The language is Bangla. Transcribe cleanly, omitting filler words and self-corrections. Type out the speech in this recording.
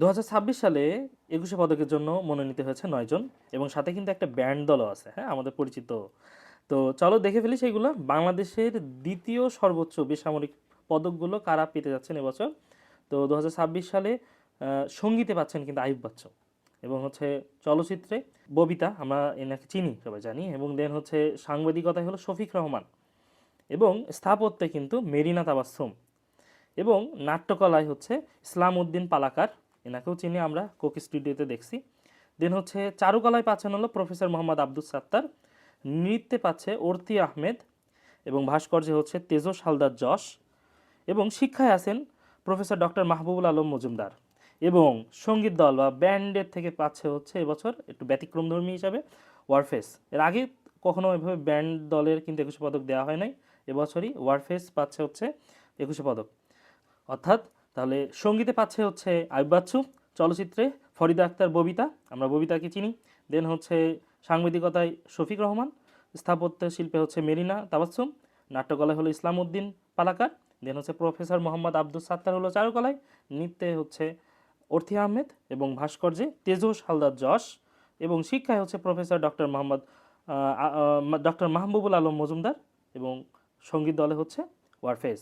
2026 সালে 21শে পদকের জন্য মনোনীত হয়েছে 9 জন এবং সাথে কিন্তু একটা ব্যান্ড দলও আছে, হ্যাঁ, আমাদের পরিচিত। তো চলো দেখে ফেলি সেইগুলো। বাংলাদেশের দ্বিতীয় সর্বোচ্চ বেসামরিক পদকগুলো কারা পেতে যাচ্ছেন এবছর। তো 2026 সালে সঙ্গীতে পাচ্ছেন কিন্তু আইয়ুব বাচ্চু, এবং হচ্ছে চলচ্চিত্রে ববিতা, আমরা এনাকে চিনি, সবাই জানি, এবং দেন হচ্ছে সাংবাদিকতায় হলো শফিক রহমান, এবং স্থাপত্যে কিন্তু মেরিনা তাবাসসুম, এবং নাট্যকলায় হচ্ছে ইসলাম উদ্দিন পালাকার, এনাকেও চিনি, আমরা কোকি স্টুডিওতে দেখছি। দেন হচ্ছে চারুকলায় পাচ্ছেন হলো প্রফেসর মোহাম্মদ আব্দুস সাত্তার, নৃত্যে পাচ্ছে অর্তি আহমেদ, এবং ভাস্কর্যে হচ্ছে তেজস হালদার যশ, এবং শিক্ষায় আছেন প্রফেসর ডক্টর মাহবুবুল আলম মজুমদার, এবং সঙ্গীত দল বা ব্যান্ডের থেকে পাচ্ছে হচ্ছে এবছর একটু ব্যতিক্রমধর্মী হিসাবে ওয়ারফেস। এর আগে কখনো এভাবে ব্যান্ড দলের কিন্তু 21 পদক দেওয়া হয় নাই, এবছরই ওয়ারফেস পাচ্ছে হচ্ছে 21 পদক। অর্থাৎ তাহলে সঙ্গীতে পাচ্ছে হচ্ছে আইয়ুব বাচ্চু, চলচ্চিত্রে ফরিদা আক্তার ববিতা, আমরা ববিতাকে চিনি, দেন হচ্ছে সাংবাদিকতায় শফিক রহমান, স্থাপত্য শিল্পে হচ্ছে মেরিনা তাবাসসুম, নাট্যকলায় হলো ইসলাম উদ্দিন পালাকার, দেন হচ্ছে প্রফেসর মোহাম্মদ আব্দুস সাত্তার হলো চারুকলায়, নৃত্যে হচ্ছে অর্থি আহমেদ, এবং ভাস্কর্যে তেজস হালদার যশ, এবং শিক্ষায় হচ্ছে প্রফেসর ডক্টর মাহবুবুল আলম মজুমদার, এবং সঙ্গীত দলে হচ্ছে ওয়ারফেজ।